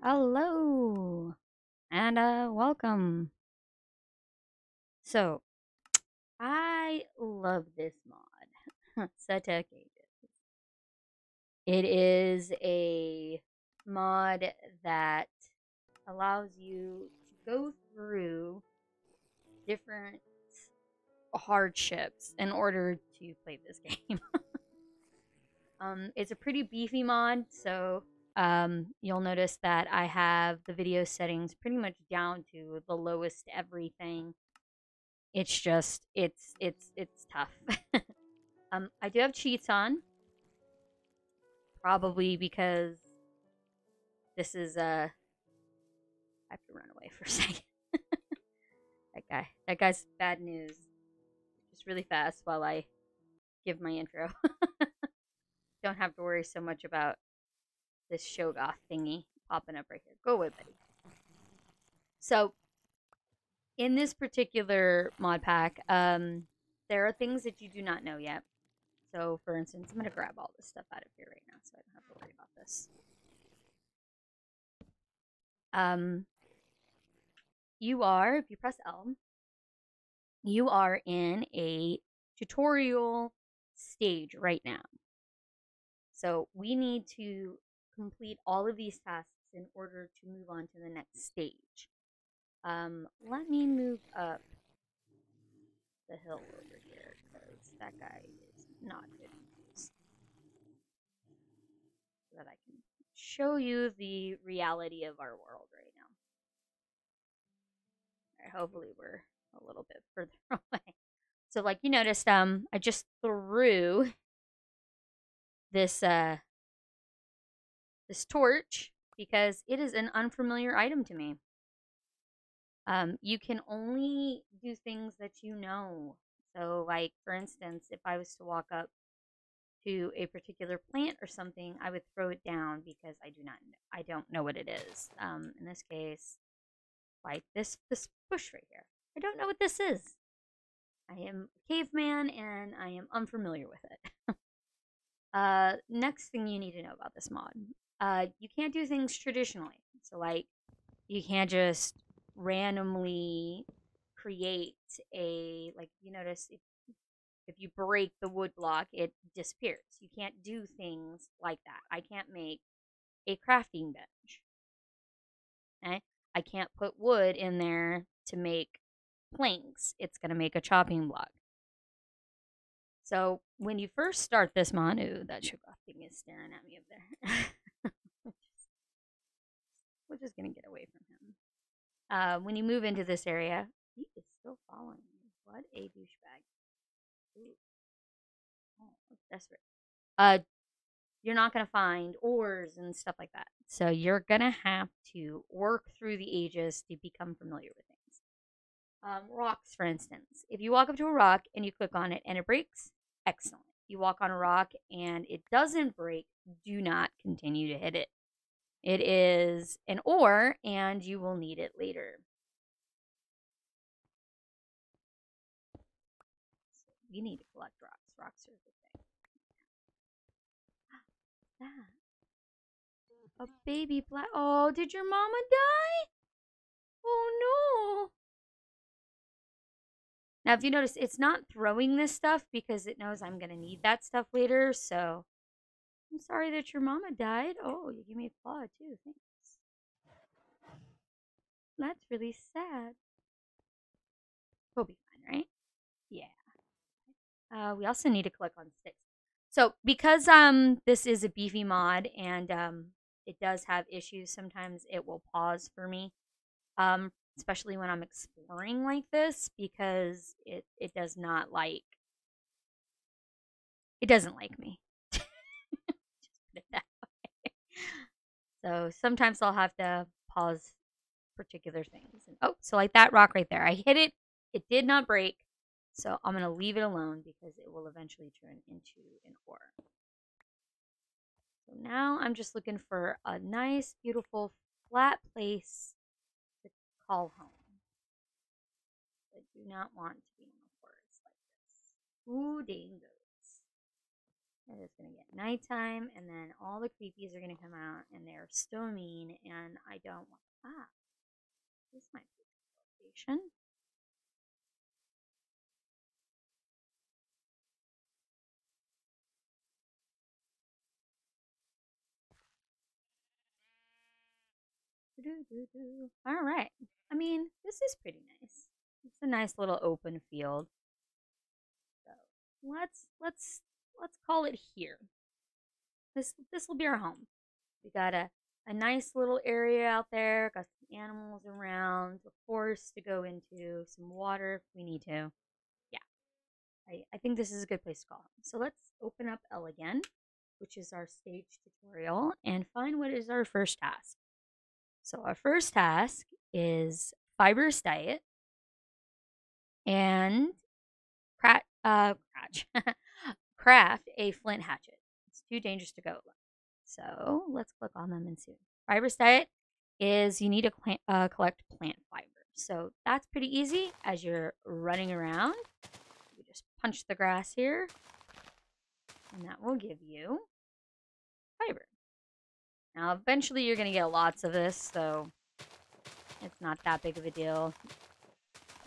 Hello and welcome. So, I love this mod, SevTech Ages. It is a mod that allows you to go through different hardships in order to play this game. It's a pretty beefy mod, so you'll notice that I have the video settings pretty much down to the lowest everything. It's just it's tough. I do have cheats on, probably because this is I have to run away for a second. That guy's bad news. Just really fast while I give my intro. Don't have to worry so much about this Shogoth thingy popping up right here. Go away, buddy. So in this particular mod pack, there are things that you do not know yet. So, for instance, I'm going to grab all this stuff out of here right now so I don't have to worry about this. You are, if you press L, you are in a tutorial stage right now. So, we need to complete all of these tasks in order to move on to the next stage. Let me move up the hill over here because that guy is not good news. So that I can show you the reality of our world right now. All right, hopefully we're a little bit further away. So like you noticed, I just threw this this torch because it is an unfamiliar item to me. You can only do things that you know. So like for instance, if I was to walk up to a particular plant or something, I would throw it down because I don't know what it is. In this case, like this bush right here. I don't know what this is. I am a caveman and I am unfamiliar with it. Next thing you need to know about this mod. You can't do things traditionally. So like you can't just randomly create a like you notice if you break the wood block, it disappears. You can't do things like that. I can't make a crafting bench. Okay? I can't put wood in there to make planks. It's going to make a chopping block. So when you first start this mod, ooh, that sugar thing is staring at me up there. We're just going to get away from him. When you move into this area, he is still following me. What a douchebag. Ooh. Oh, that's desperate. You're not going to find ores and stuff like that. So you're going to have to work through the ages to become familiar with things. Rocks, for instance. If you walk up to a rock and you click on it and it breaks, excellent. You walk on a rock and it doesn't break, do not continue to hit it. It is an ore and you will need it later. So you need to collect rocks. Rocks are the thing. That. A baby black. Oh, did your mama die? Oh no. Now, if you notice, it's not throwing this stuff because it knows I'm going to need that stuff later. So I'm sorry that your mama died. Oh, you give me a claw too. Thanks. That's really sad. We'll be fine, right? Yeah. We also need to collect on sticks. So because this is a beefy mod and it does have issues, sometimes it will pause for me. Especially when I'm exploring like this because it does not like it doesn't like me. Just put it that way. So sometimes I'll have to pause particular things. And, oh, so like that rock right there. I hit it. It did not break. So I'm going to leave it alone because it will eventually turn into an ore. So now I'm just looking for a nice, beautiful, flat place to call home. I do not want to be in a forest like this. Ooh, dangerous. And it's going to get nighttime, and then all the creepies are going to come out, and they're so mean, and I don't want that. This might be a location. All right. I mean, this is pretty nice. It's a nice little open field. So let's call it here. This will be our home. We got a nice little area out there. Got some animals around, a forest to go into, some water if we need to. Yeah, I think this is a good place to call home. So let's open up L again, which is our stage tutorial, and find what is our first task. So our first task is Fibrous Diet and craft a Flint Hatchet. It's too dangerous to go. So let's click on them and see. Fibrous Diet is you need to collect plant fiber. So that's pretty easy. As you're running around, you just punch the grass here, and that will give you fiber. Now, eventually you're going to get lots of this, so it's not that big of a deal.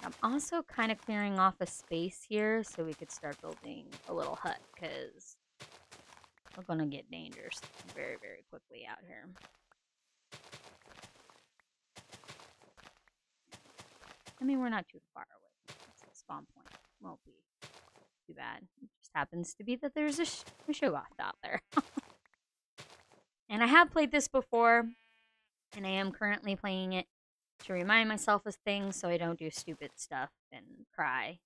I'm also kind of clearing off a space here so we could start building a little hut, because we're going to get dangerous very, very quickly out here. I mean, we're not too far away. It's the spawn point. Won't be too bad. It just happens to be that there's a Shogoth out there. And I have played this before, and I am currently playing it to remind myself of things so I don't do stupid stuff and cry.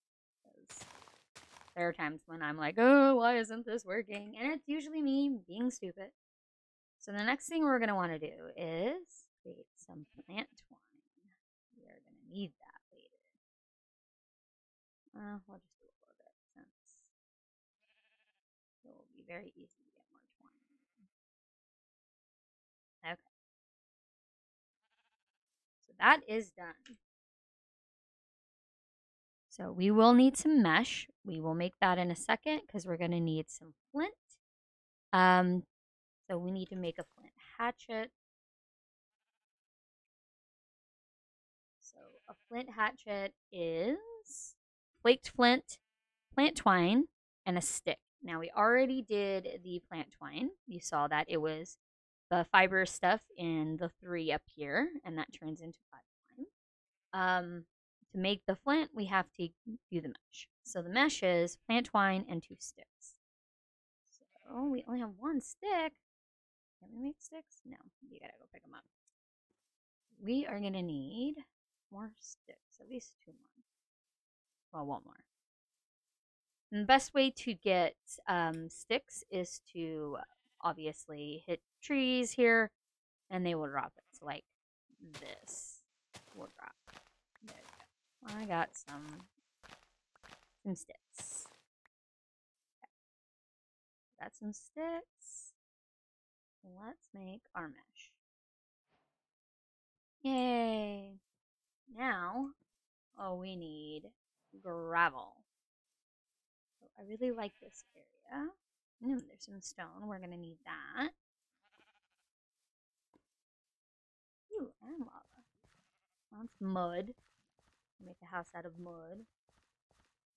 Because there are times when I'm like, oh, why isn't this working? And it's usually me being stupid. So the next thing we're going to want to do is create some plant twine. We are going to need that later. We'll just do a little bit since it will be very easy to get more twine. Okay. So that is done. So we will need some mesh. We will make that in a second because we're going to need some flint. So we need to make a flint hatchet. So a flint hatchet is flaked flint, plant twine, and a stick. Now we already did the plant twine. You saw that it was the fiber stuff in the 3 up here, and that turns into plant twine. To make the flint, we have to do the mesh. So the mesh is plant twine and 2 sticks. So we only have 1 stick. Can we make sticks? No, you gotta go pick them up. We are gonna need more sticks, at least 2 more. Well, 1 more. And the best way to get sticks is to obviously hit trees here, and they will drop it. So like this will drop. There we go. I got some sticks. Okay. Got some sticks. Let's make our mesh. Yay! Now, we need gravel. So I really like this area. There's some stone. We're going to need that. Ooh, and lava. That's mud. Make a house out of mud.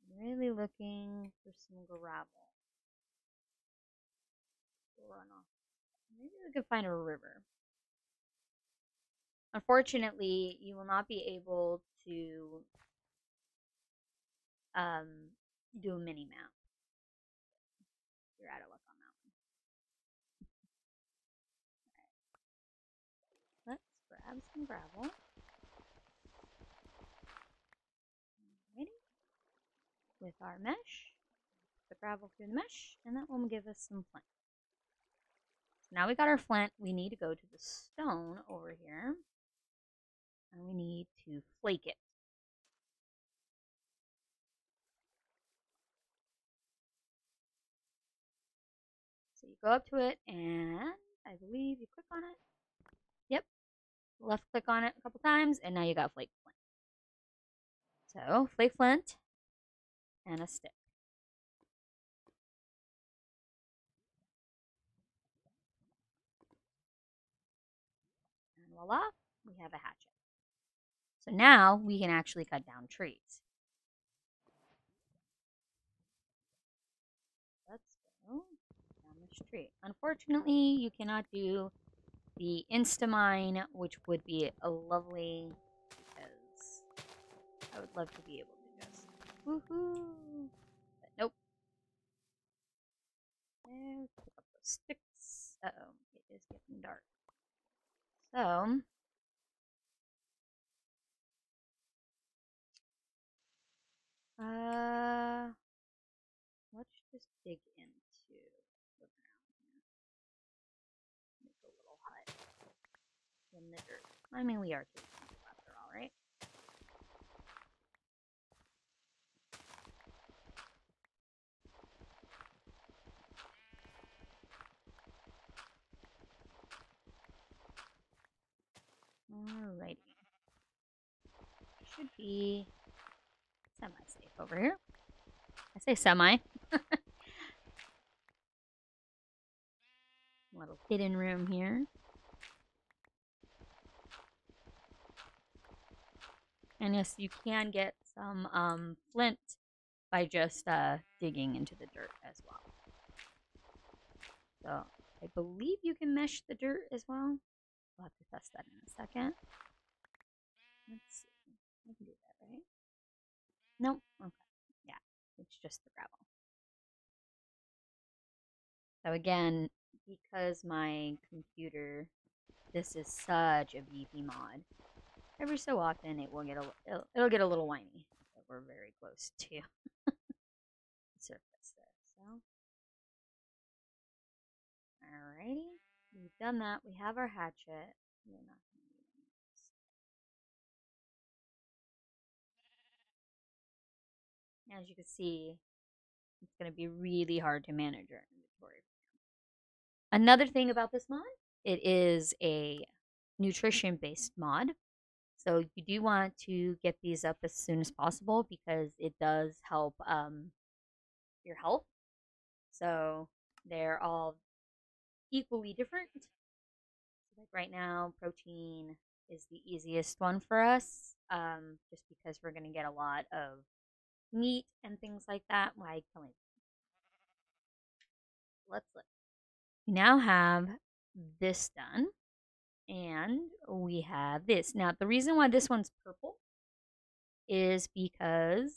I'm really looking for some gravel. Runoff. Maybe we could find a river. Unfortunately, you will not be able to do a mini map. You're out of luck on that one. Alright. Let's grab some gravel. Alrighty. With our mesh. Put the gravel through the mesh, and that will give us some flint. So now we got our flint. We need to go to the stone over here. And we need to flake it. So you go up to it, and I believe you click on it. Yep. Left click on it a couple times, and now you got flake flint. So, flake flint and a stick. voila, we have a hatchet. So now we can actually cut down trees. Let's go down this tree. Unfortunately, you cannot do the Instamine, which would be a lovely, because I would love to be able to just woohoo. But nope. And pick up those sticks. Uh-oh, it is getting dark. So let's just dig into the ground here. Make a little hut in the dirt. I mean, we are two people after all, right? Alrighty. Should be semi-safe over here. I say semi. Little hidden room here. And yes, you can get some flint by just digging into the dirt as well. So I believe you can mesh the dirt as well. We'll have to test that in a second. Let's see. I can do that, right? Nope. Okay. Yeah, it's just the gravel. So again, because my computer, this is such a beefy mod. Every so often, it will get it'll get a little whiny. But we're very close to the surface there. So, alrighty, we've done that. We have our hatchet. We're not going to need any of this. As you can see, it's going to be really hard to manage our inventory. Another thing about this mod, it is a nutrition-based mod. So you do want to get these up as soon as possible because it does help your health. So they're all equally different. Like right now, protein is the easiest one for us, just because we're going to get a lot of meat and things like that by killing. Let's look. We now have this done, and we have this. Now, the reason why this one's purple is because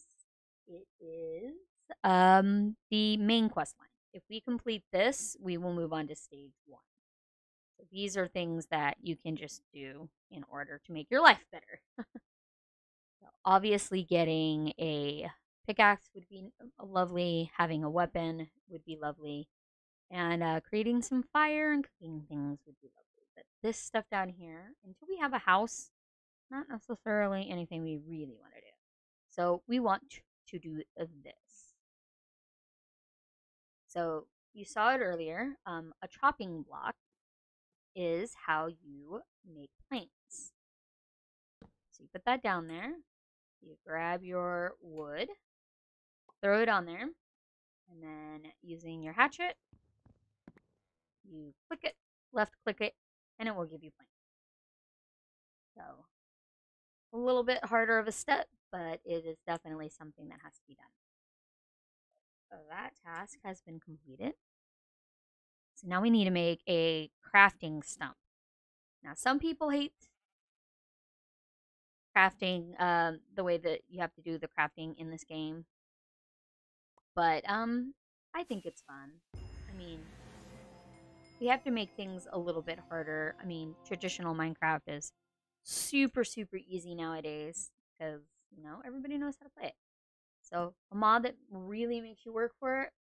it is the main quest line. If we complete this, we will move on to stage 1. So these are things that you can just do in order to make your life better. So obviously, getting a pickaxe would be lovely. Having a weapon would be lovely. And creating some fire and cooking things would be lovely. But this stuff down here, until we have a house, not necessarily anything we really want to do. So we want to do this. So you saw it earlier. A chopping block is how you make planks. So you put that down there. You grab your wood, throw it on there, and then using your hatchet, you click it, left click it, and it will give you planks. So a little bit harder of a step, but it is definitely something that has to be done. So that task has been completed. So now we need to make a crafting stump. Now some people hate crafting the way that you have to do the crafting in this game, but I think it's fun. I mean, we have to make things a little bit harder. I mean, traditional Minecraft is super easy nowadays because everybody knows how to play it. So a mod that really makes you work for it,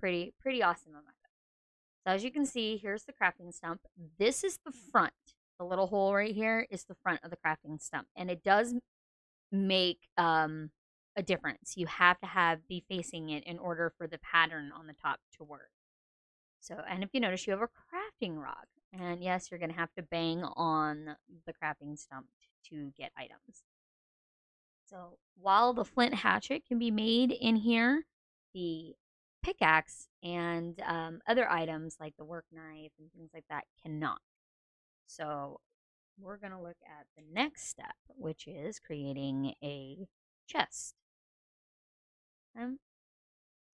pretty awesome on my god. So as you can see, here's the crafting stump. This is the front. The little hole right here is the front of the crafting stump, and it does make a difference. You have to be facing it in order for the pattern on the top to work. So, and if you notice, you have a crafting rock, and yes, you're going to have to bang on the crafting stump to get items. So while the flint hatchet can be made in here, the pickaxe and other items like the work knife and things like that cannot. So we're going to look at the next step, which is creating a chest.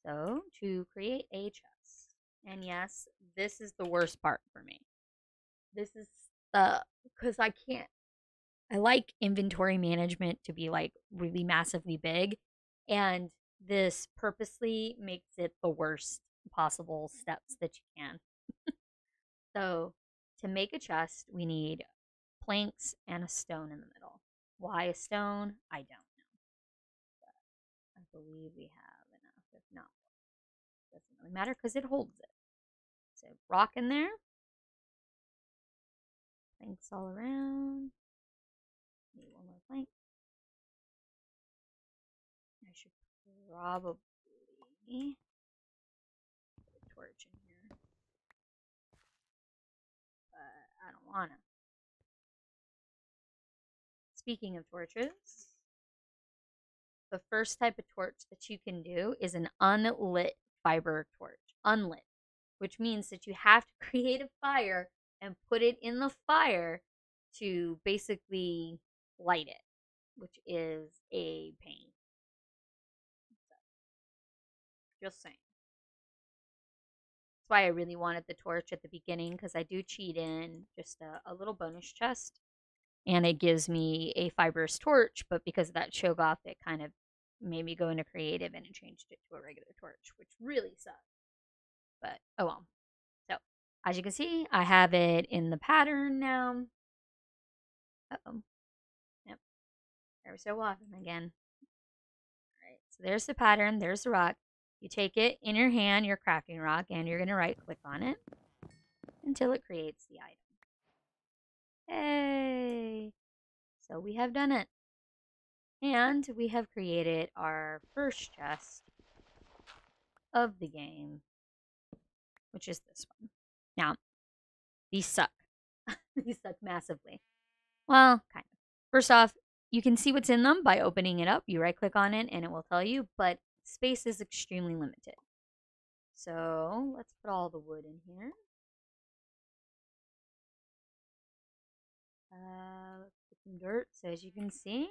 So to create a chest, and yes, this is the worst part for me. This is because I can't. I like inventory management to be like really massively big, and this purposely makes it the worst possible steps that you can. So to make a chest, we need planks and a stone in the middle. Why a stone? I don't know. But I believe we have enough. If not, it doesn't really matter because it holds it. So rock in there. Planks all around. Need one more plank. I should probably put a torch in here. But I don't want to. Speaking of torches, the first type of torch that you can do is an unlit fiber torch. Unlit, which means that you have to create a fire and put it in the fire to basically light it, which is a pain. So, just saying. That's why I really wanted the torch at the beginning, because I do cheat in just a little bonus chest and it gives me a fibrous torch, but because of that choke-off, it kind of made me go into creative and it changed it to a regular torch, which really sucks. But oh well. So as you can see, I have it in the pattern now. Uh-oh. Yep. Every so often again. Alright, so there's the pattern, there's the rock. You take it in your hand, your crafting rock, and you're gonna right click on it until it creates the item. Hey! So we have done it. And we have created our first chest of the game, which is this one. Now, these suck. These suck massively. Well, kind of. First off, you can see what's in them by opening it up. You right click on it and it will tell you, but space is extremely limited. So let's put all the wood in here. Let's put some dirt. So as you can see,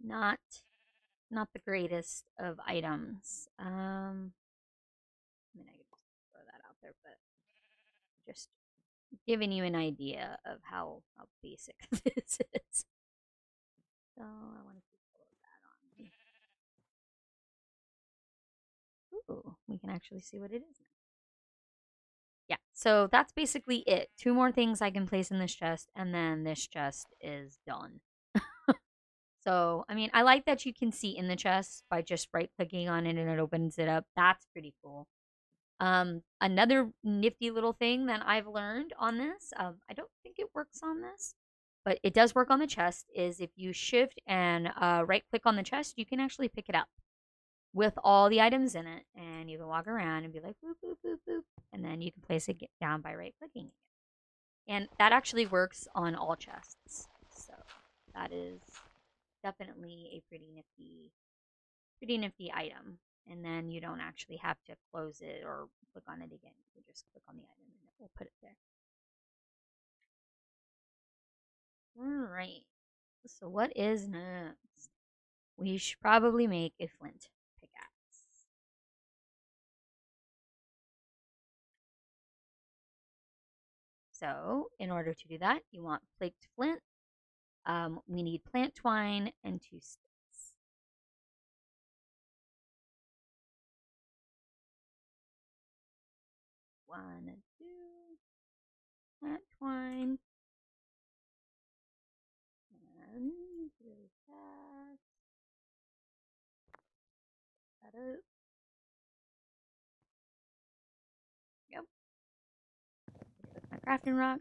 not the greatest of items. I mean, I could just throw that out there, but just giving you an idea of how basic this is. So I want to keep all of that on. Ooh, we can actually see what it is now. Yeah, so that's basically it. 2 more things I can place in this chest, and then this chest is done. So, I mean, I like that you can see in the chest by just right-clicking on it and it opens it up. That's pretty cool. Another nifty little thing that I've learned on this, I don't think it works on this, but it does work on the chest, is if you shift and right-click on the chest, you can actually pick it up with all the items in it, and you can walk around and be like, boop, boop, boop, boop, and then you can place it down by right-clicking it. And that actually works on all chests, so that is definitely a pretty nifty item. And then you don't actually have to close it or click on it again. You can just click on the item and it will put it there. All right. So what is next? We should probably make a flint pickaxe. So in order to do that, you want flaked flint. We need plant twine and 2 sticks. 1 and 2. Plant twine. And really fast. That up. Yep. With my crafting rock.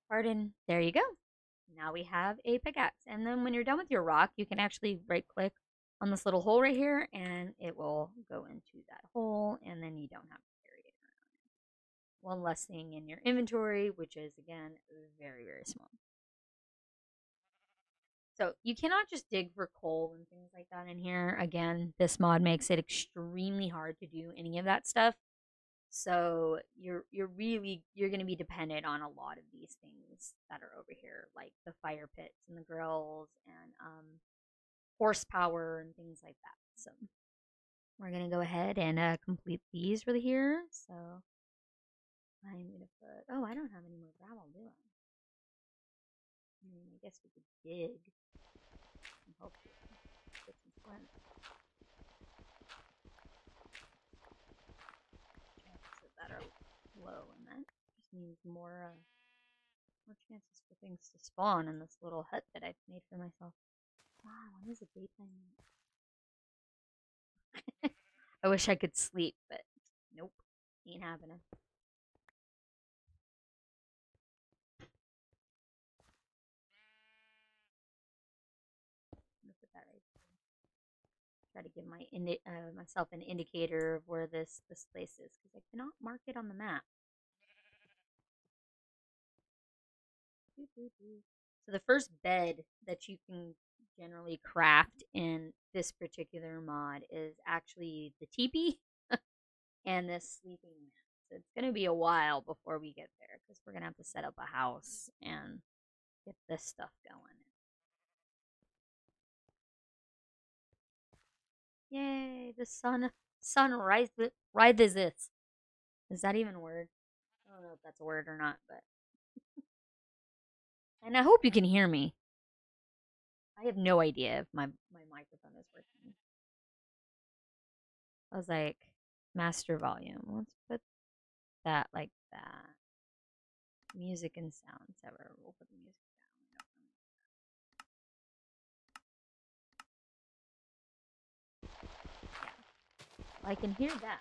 Pardon. There you go. Now we have a pickaxe. And then when you're done with your rock, you can actually right click on this little hole right here and it will go into that hole and then you don't have to carry it around. One less thing in your inventory, which is again very, very small. So you cannot just dig for coal and things like that in here. Again, this mod makes it extremely hard to do any of that stuff. So you're gonna be dependent on a lot of these things that are over here, like the fire pits and the grills and horsepower and things like that. So we're gonna go ahead and complete these really here. So I'm gonna put. Oh, I don't have any more gravel, do I? I mean, I guess we could dig and hopefully get some flint. Chances of that are low, and that just means more chances for things to spawn in this little hut that I've made for myself. Wow, when is it daytime? I wish I could sleep, but nope, ain't happening. I'm gonna put that right there. Try to give myself an indicator of where this place is because I cannot mark it on the map. So the first bed that you can generally craft in this particular mod is actually the teepee and this sleeping mat. So it's going to be a while before we get there because we're going to have to set up a house and get this stuff going. Yay, the sun rises this. Is that even a word? I don't know if that's a word or not, but and I hope you can hear me. I have no idea if my microphone is working. I was like, master volume. Let's put that like that. Music and sounds. Ever. We'll put the music down. Yeah. I can hear that.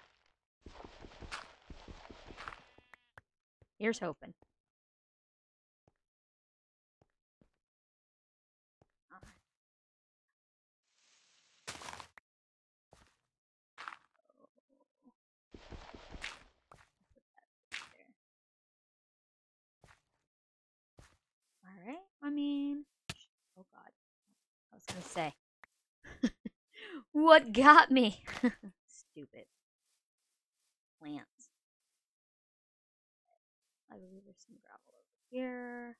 Here's hoping. Alright, I mean, oh god, I was gonna say, what got me? Stupid plants. I believe there's some gravel over here.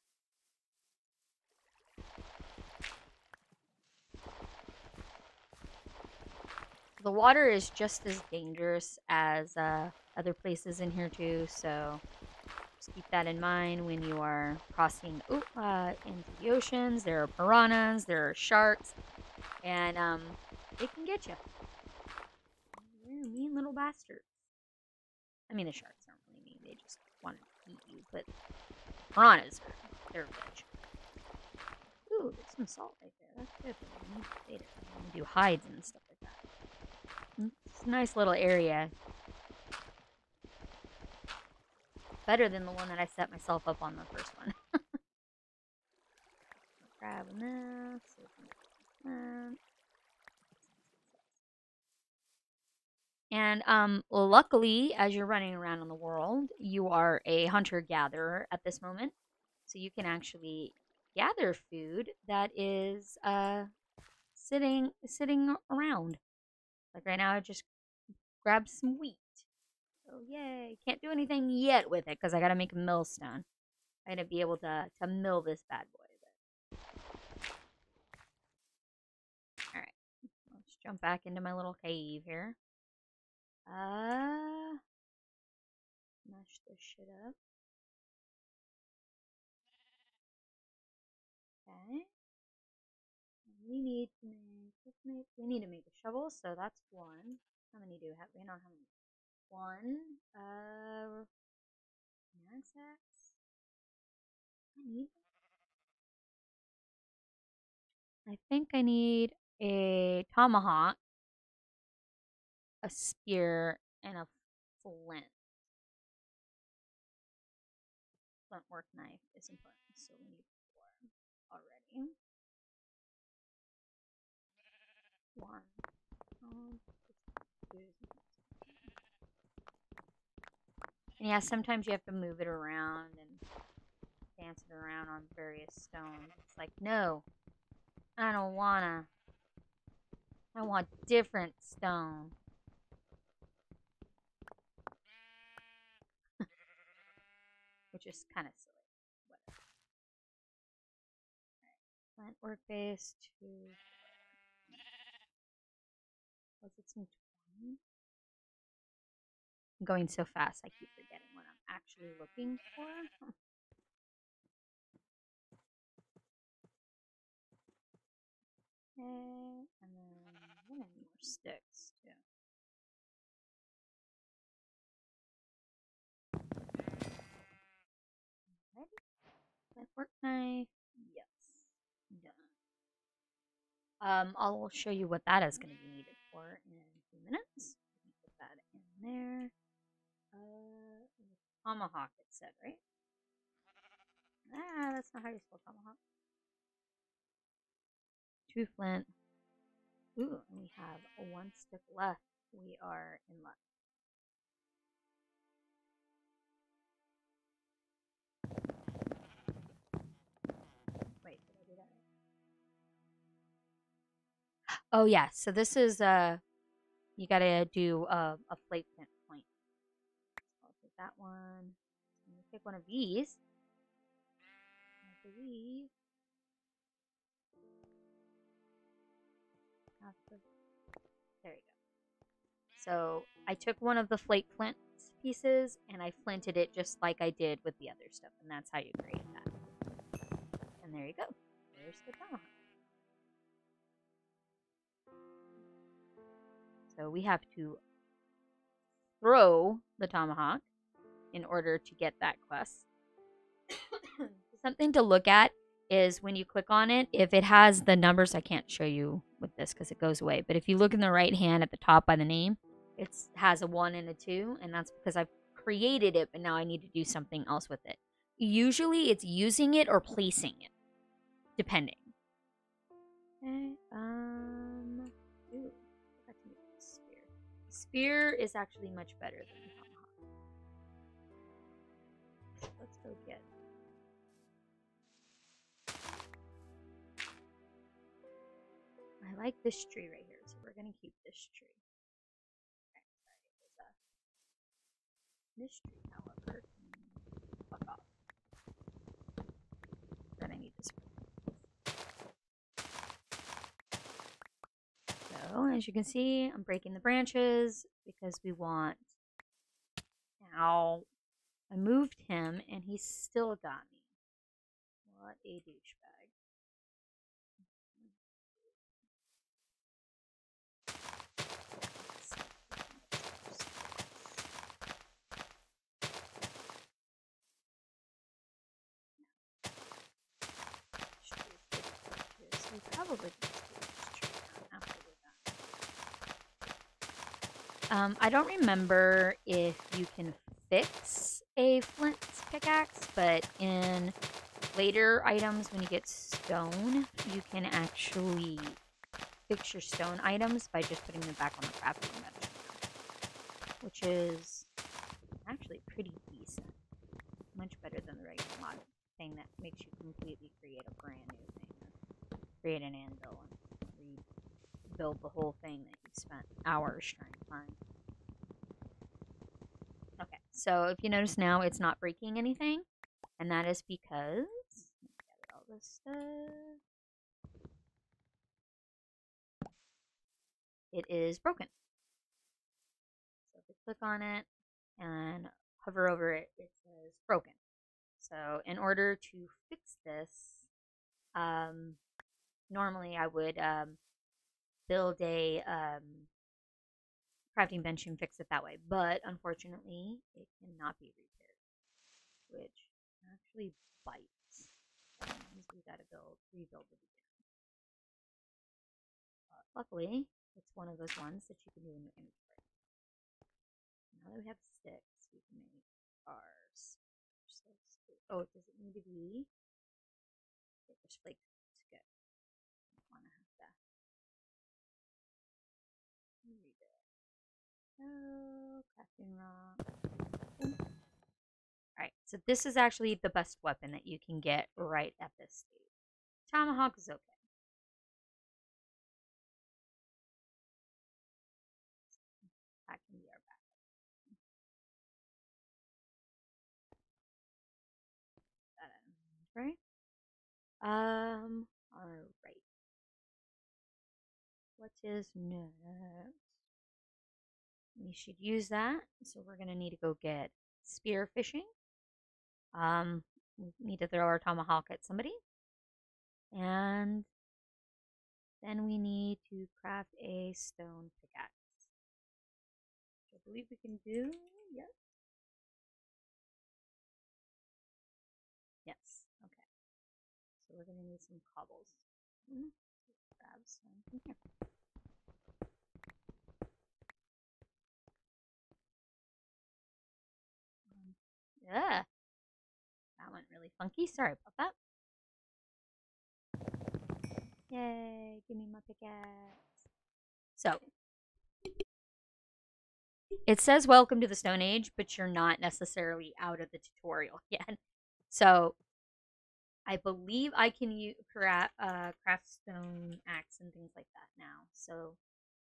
The water is just as dangerous as other places in here too, so just keep that in mind when you are crossing into the oceans. There are piranhas, there are sharks, and they can get you. They're mean little bastards. I mean, the sharks aren't really mean; they just want to eat you. But piranhas, they're veg. Ooh, there's some salt right there. That's good. We need to save it. We can do hides and stuff like that. It's a nice little area. Better than the one that I set myself up on the first one. Grabbing this. And luckily, as you're running around in the world, you are a hunter-gatherer at this moment. So you can actually gather food that is sitting around. Like right now I just grabbed some wheat. So yay. Can't do anything yet with it because I gotta make a millstone. I gotta be able to mill this bad boy. Alright. Let's jump back into my little cave here. Mash this shit up. Okay. We need to make a shovel, so that's one. How many do we have? We don't have any. One. Knapsacks. I think I need a tomahawk, a spear, and a flint. Flint work knife is important, so we need 4 already. 1. And yeah, sometimes you have to move it around and dance it around on various stones. It's like, no. I don't wanna. I want different stone. Which is kind of silly. Whatever. Plant work-based to... Was it some 20? I'm going so fast I keep forgetting what I'm actually looking for. Okay, and then I need more sticks too. Ready? Plant work knife. Yes. Done. I'll show you what that is going to be needed for in a few minutes. Put that in there. Tomahawk, it said, right? Ah, that's not how you spell tomahawk. 2 flint. Ooh, and we have 1 stick left. We are in luck. Wait, did I do that right? Oh yeah, so this is you gotta do a flake flint point. So I'll take that one. I'm gonna take one of these. I believe. There you go. So I took one of the flake flint pieces and I flinted it just like I did with the other stuff, and that's how you create that. And there you go. There's the tomahawk. So we have to throw the tomahawk in order to get that quest. Something to look at is when you click on it, if it has the numbers, I can't show you with this because it goes away, but if you look in the right hand at the top by the name, it has a 1 and a 2, and that's because I've created it, but now I need to do something else with it. Usually it's using it or placing it, depending. Okay, ooh, I can make a spear. The spear is actually much better than the tomahawk. Let's go get... I like this tree right here, so we're gonna keep this tree. Okay, sorry, this tree, however, fuck off. Then I need this one. So, as you can see, I'm breaking the branches because we want... Ow. I moved him, and he still got me. What a douchebag. We probably can just do this tree after we're done. I don't remember if you can fix a flint pickaxe, but in later items when you get stone, you can actually fix your stone items by just putting them back on the crafting bench, which is actually pretty decent. Much better than the regular mod thing that makes you completely create a brand new thing. Create an anvil and rebuild the whole thing that you spent hours trying to find. Okay, so if you notice now, it's not breaking anything, and that is because... Gather all this stuff. It is broken. So if we click on it and hover over it, it says broken. So in order to fix this, normally I would build a crafting bench and fix it that way, but unfortunately it cannot be repaired, which actually bites. That means we gotta rebuild it again. Luckily, it's one of those ones that you can do in your inventory. Now that we have sticks, we can make ours. Oh, does it need to be? Okay, there's flake. It's good. I don't want to have that. Rebuild. Oh, crafting rock. Alright, so this is actually the best weapon that you can get right at this stage. Tomahawk is okay. All right. What is next? We should use that. So we're gonna need to go get spear fishing. We need to throw our tomahawk at somebody. And then we need to craft a stone pickaxe. Which I believe we can do. Yes. Yes. Okay. So we're gonna need some cobbles. Grab some from here. Yeah. That went really funky. Sorry about that. Yay, give me my pickaxe. So, it says welcome to the Stone Age, but you're not necessarily out of the tutorial yet. So, I believe I can craft stone axe and things like that now. So,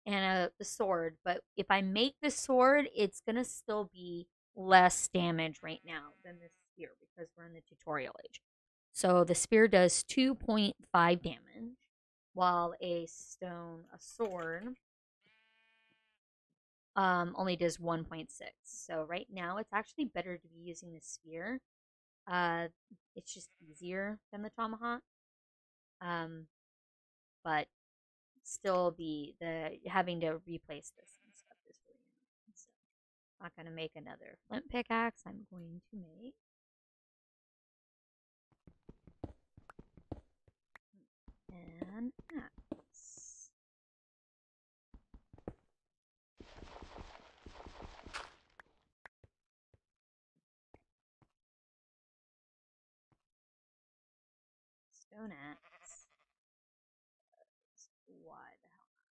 and the sword. But if I make the sword, it's going to still be less damage right now than the spear because we're in the tutorial age. So, the spear does 2.5 damage, while a sword only does 1.6. So right now it's actually better to be using the spear. Uh, it's just easier than the tomahawk. But still the having to replace this and stuff is really annoying. So I'm not gonna make another flint pickaxe. I'm going to make an axe. Stone axe. Why the hell not?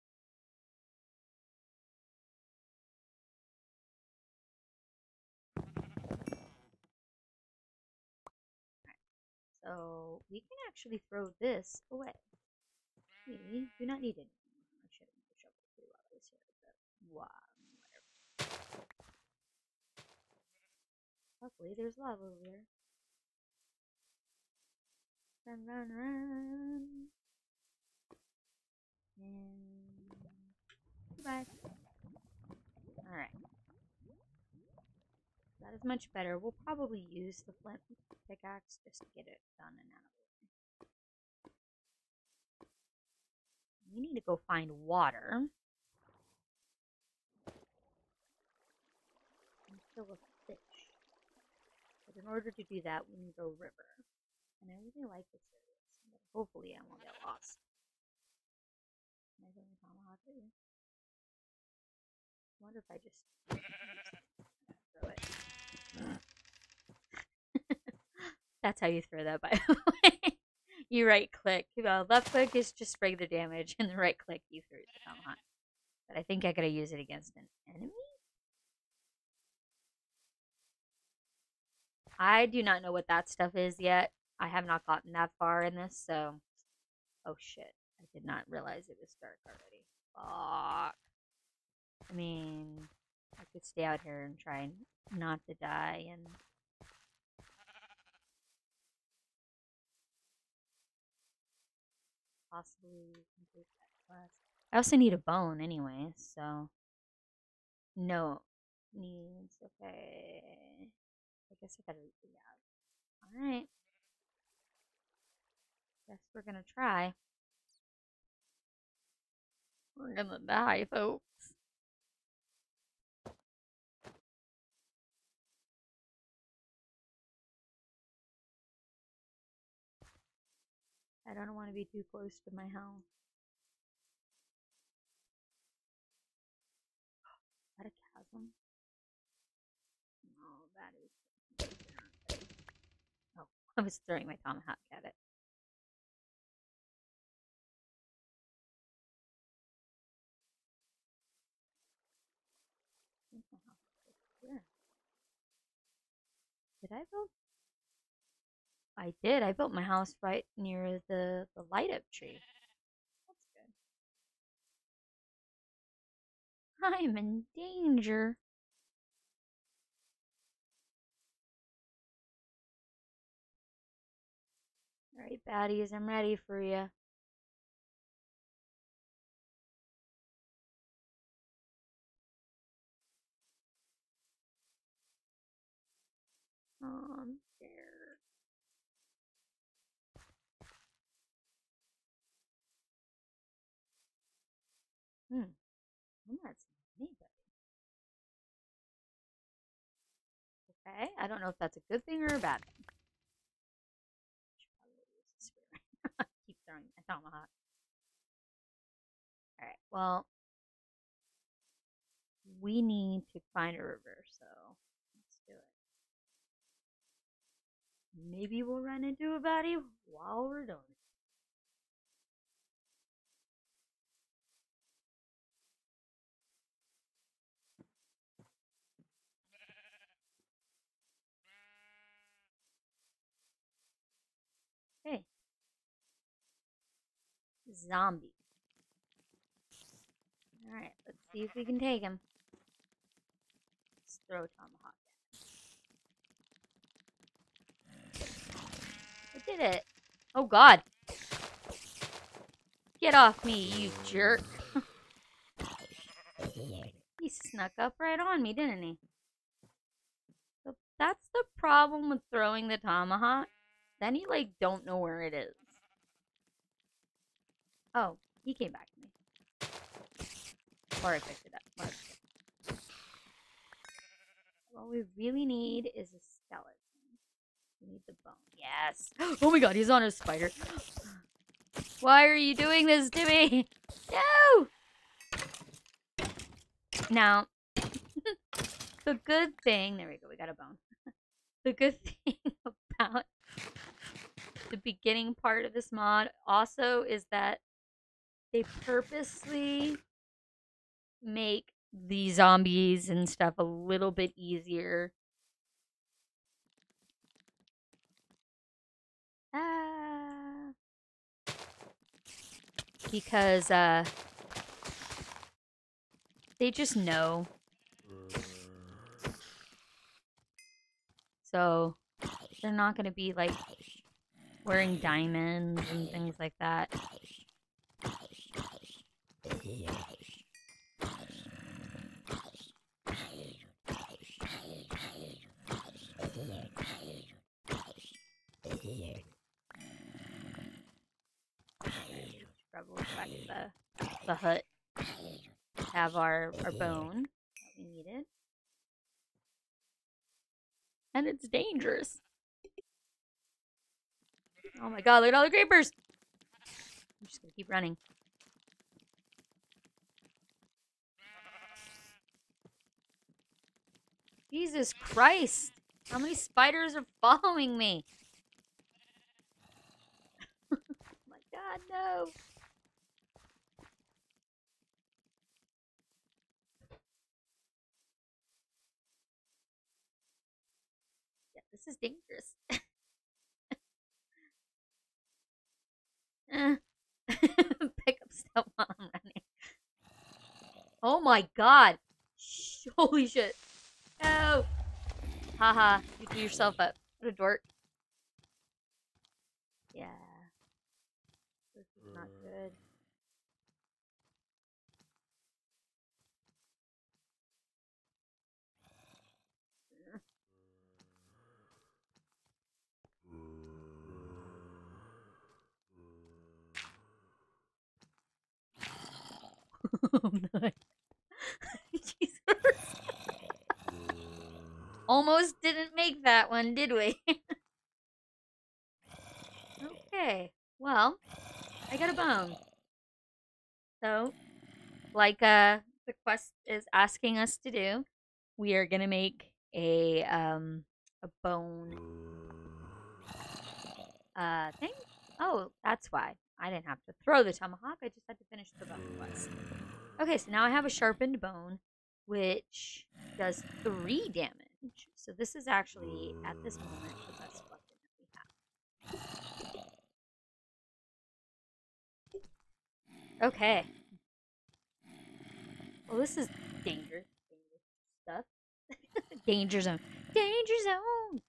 So we can actually throw this away. We do not need it anymore. I should have made a shovel too while I was here, but whatever. Luckily, there's lava over there. Run, run, run. And goodbye. Alright. That is much better. We'll probably use the flint pickaxe just to get it done and out of the way. We need to go find water. And kill a fish. But in order to do that, we need a river. And I really like this area, but hopefully I won't get lost. Can I go in Tomahawk at you? I wonder if I just throw it. That's how you throw that, by the way. You right click. Left click is just regular damage, and the right click you throw the tomahawk. But I think I gotta use it against an enemy. I do not know what that stuff is yet. I have not gotten that far in this, so. Oh shit. I did not realize it was dark already. Fuck. I mean, I could stay out here and try not to die and. Possibly complete that quest. I also need a bone anyway, so. No. Needs. Okay. I guess I gotta. Yeah. Alright. Guess we're gonna try. We're gonna die, folks. I don't want to be too close to my house. Is that a chasm? No, that is. Oh, I was throwing my tomahawk at it. Did I build? I did. I built my house right near the light up tree. That's good. I'm in danger. Alright, baddies, I'm ready for you. Oh, I'm scared. I'm not seeing anybody. Okay, I don't know if that's a good thing or a bad thing. Should probably use the spear. Keep throwing my tomahawk. All right. Well, we need to find a river, so let's do it. Maybe we'll run into a baddie while we're doing it. Hey, zombie. All right, let's see if we can take him. Let's throw tomahawk at him. I did it. Oh God! Get off me, you jerk! He snuck up right on me, didn't he? So that's the problem with throwing the tomahawk. Then you like don't know where it is. Oh, he came back to me. Or I picked it up. What we really need is a skeleton. We need the bone. Yes. Oh my God, he's on a spider. Why are you doing this to me? No! Now, the good thing, there we go, we got a bone. The good thing about the beginning part of this mod also is that they purposely make the zombies and stuff a little bit easier. Because they just know. So they're not going to be like wearing diamonds and things like that. Probably back to the hut. Have our bone that we needed. And it's dangerous. Oh my God, look at all the creepers! I'm just gonna keep running. Jesus Christ! How many spiders are following me? Oh my God, no! Yeah, this is dangerous. Pick up stuff while I'm running. Oh my God! Holy shit! No! Haha, you blew yourself up. What a dork. Yeah. This is not good. Oh no. Jesus. Almost didn't make that one, did we? Okay. Well, I got a bone. So, like the quest is asking us to do, we are gonna make a bone thing. Oh, that's why. I didn't have to throw the tomahawk, I just had to finish the bone quest. Okay, so now I have a sharpened bone, which does 3 damage. So this is actually, at this moment, the best weapon that we have. Okay. Well, this is dangerous stuff. Danger zone. Danger zone!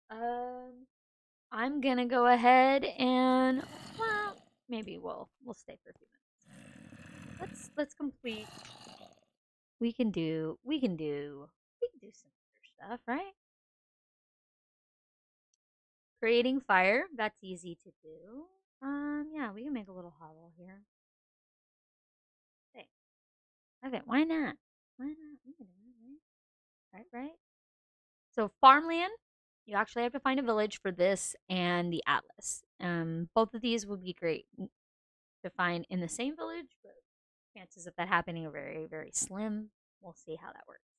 um, I'm gonna go ahead and, well, maybe we'll stay for a few minutes. Let's complete. We can do some other stuff, right? Creating fire, that's easy to do. Yeah, we can make a little hovel here. Okay, why not? Why not? We can do it, right? So farmland, you actually have to find a village for this and the atlas. Both of these would be great to find in the same village, but chances of that happening are very, very slim. We'll see how that works.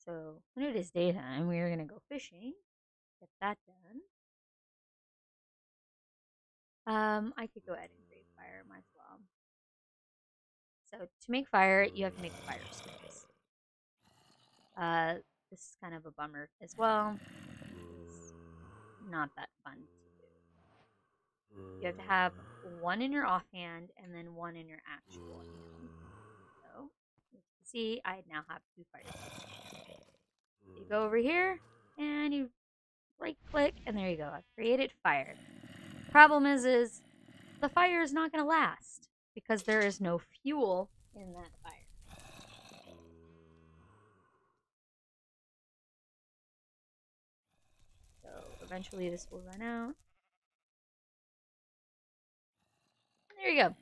So when it is daytime, we are gonna go fishing. Get that done. I could go ahead and create fire, might as well. So to make fire, you have to make fire sticks. This is kind of a bummer as well. It's not that fun to do. You have to have one in your offhand and then one in your actual hand. So, as you can see, I now have 2 fire sticks. You go over here and you right click, and there you go. I've created fire. Problem is the fire is not going to last because there is no fuel in that fire. So eventually this will run out. And there you go.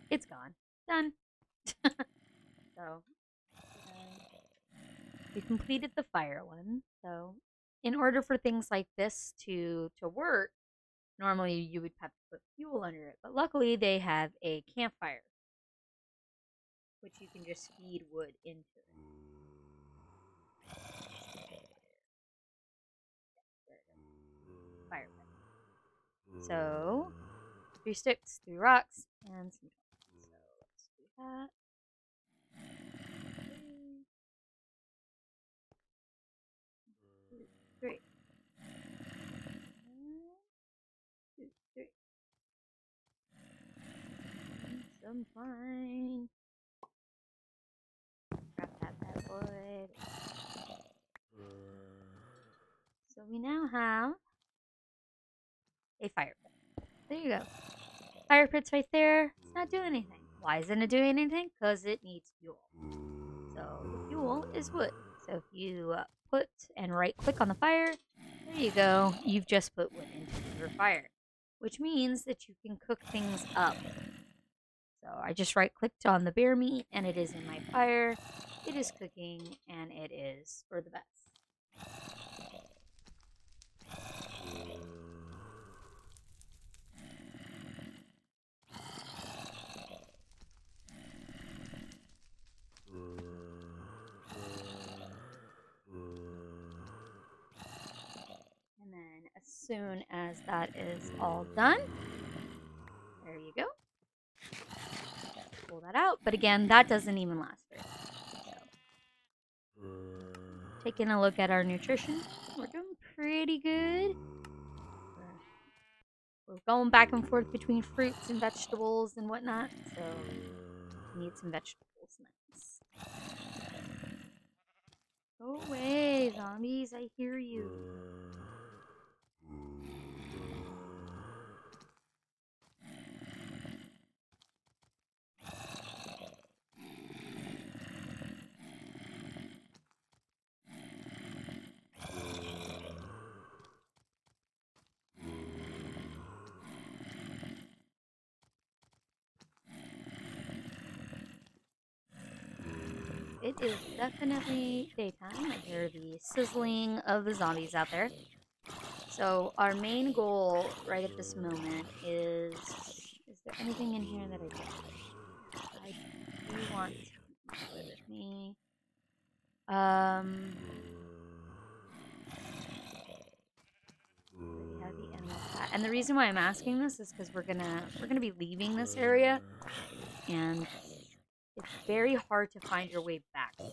It's gone. Done. So we completed the fire one. So in order for things like this to work, normally you would have to put fuel under it. But luckily they have a campfire, which you can just feed wood into it. Fire pit. So 3 sticks, 3 rocks, and some. So let's do that. 1, 2, 3. 1, 2, 3. Some fine. Grab that wood. So we now have a fire pit. There you go. Fire pit's right there. It's not doing anything. Why isn't it doing anything? Because it needs fuel. So the fuel is wood. So if you put and right click on the fire, there you go. You've just put wood into your fire, which means that you can cook things up. So I just right clicked on the bear meat and it is in my fire. It is cooking and it is for the best. And then as soon as that is all done, there you go. Pull that out. But again, that doesn't even last very long. So, taking a look at our nutrition, we're doing pretty good. We're going back and forth between fruits and vegetables and whatnot. So we need some vegetables next. Go away, zombies. I hear you. It is definitely daytime. I hear the sizzling of the zombies out there. So our main goal right at this moment is there anything in here that I don't? I do want to keep with me. And the reason why I'm asking this is because we're gonna be leaving this area, and it's very hard to find your way back. So,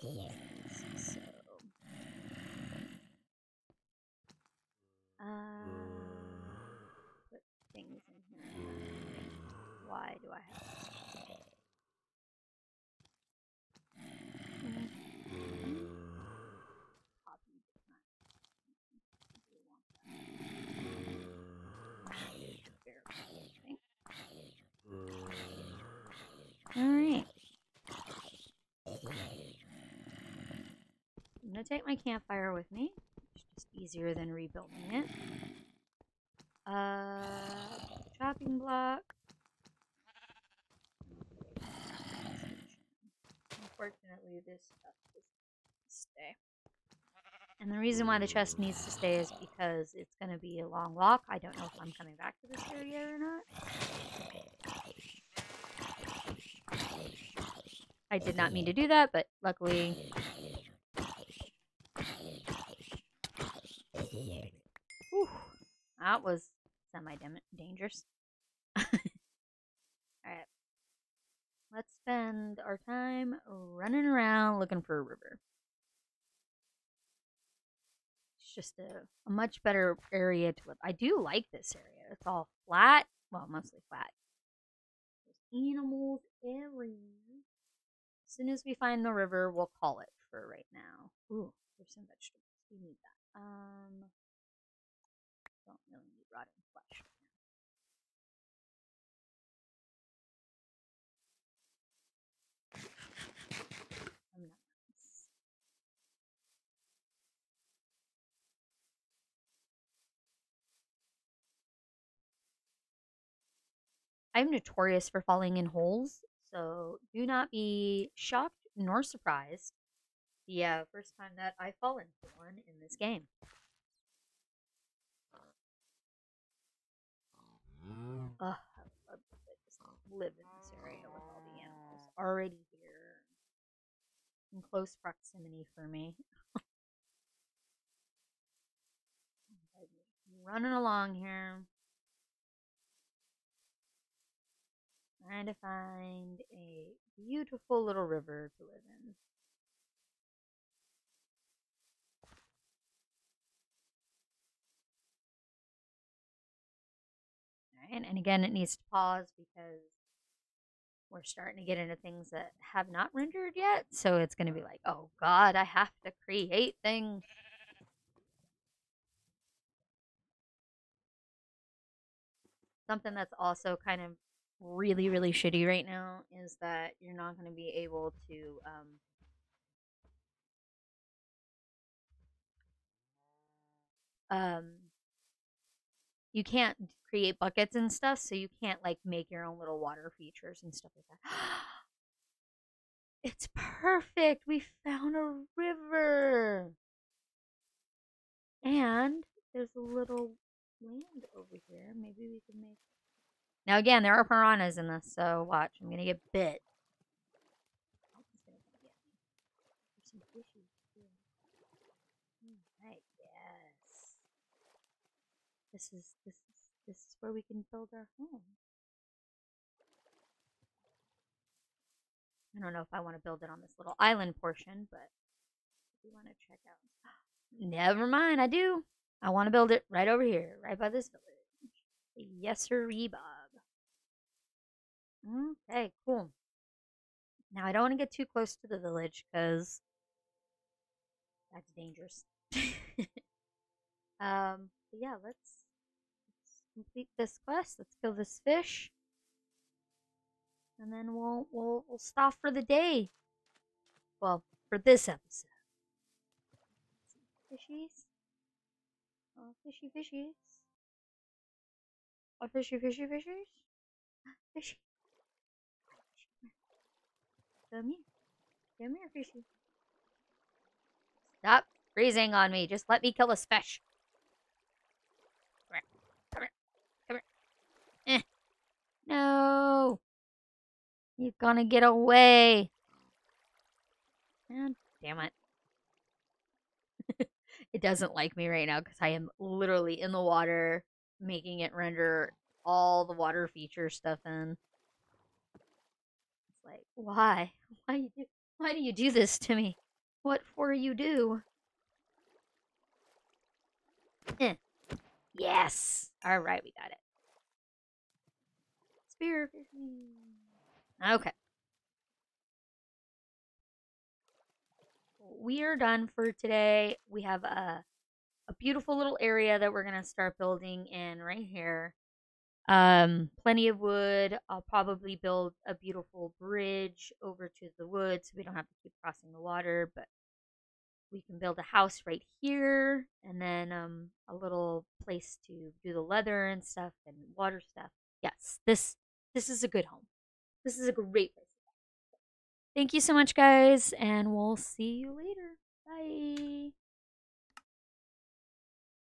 put things in here. Why do I have? going to take my campfire with me. It's just easier than rebuilding it. Chopping block. Unfortunately, this stuff doesn't stay. And the reason why the chest needs to stay is because it's going to be a long walk. I don't know if I'm coming back to this area or not. I did not mean to do that, but luckily... Whew, that was semi-dangerous. Alright. Let's spend our time running around looking for a river. It's just a much better area to live. I do like this area. It's all flat. Well, mostly flat. There's animals everywhere. As soon as we find the river, we'll call it for right now. Ooh, there's some vegetables. We need that. Don't really need rotten flesh right now. Nice. I'm notorious for falling in holes, so do not be shocked nor surprised. The first time that I've fallen for one in this game. Ugh, I just live in this area with all the animals already here in close proximity for me. Running along here, trying to find a beautiful little river to live in. Alright, and again, it needs to pause because we're starting to get into things that have not rendered yet. So it's going to be like, oh god, I have to create things. Something that's also kind of really, really shitty right now is that you're not going to be able to you can't create buckets and stuff, so you can't like make your own little water features and stuff like that. It's perfect. We found a river. And there's a little land over here. Maybe we can make... Now again, there are piranhas in this, so watch. I'm gonna get bit. Oh, he's gonna come get me. There's some fishies too. Right, yes. This is where we can build our home. I don't know if I want to build it on this little island portion, but if we want to check out. Never mind, I do. I want to build it right over here, right by this village. Yes, sirree, Bob. Okay, cool. Now I don't want to get too close to the village because that's dangerous. But yeah, let's complete this quest. Let's kill this fish, and then we'll stop for the day. Well, for this episode. Fishies. Oh, fishy fishies. Oh, fishy fishy fishies. Fishy. Come here. Come here, fishy. Stop freezing on me. Just let me kill this fish. Come here. Come here. Come here. No. You're gonna get away. Oh, damn it. It doesn't like me right now because I am literally in the water making it render all the water feature stuff in. It's like, why? Why do you do this to me? What for you do? Yes. All right, we got it. Spear fishing. Okay. We are done for today. We have a beautiful little area that we're going to start building in right here. Plenty of wood. I'll probably build a beautiful bridge over to the woods so we don't have to keep crossing the water, but We can build a house right here, and then a little place to do the leather and stuff and water stuff. Yes, this is a good home. This is a great place. Thank you so much, guys, and we'll see you later. Bye.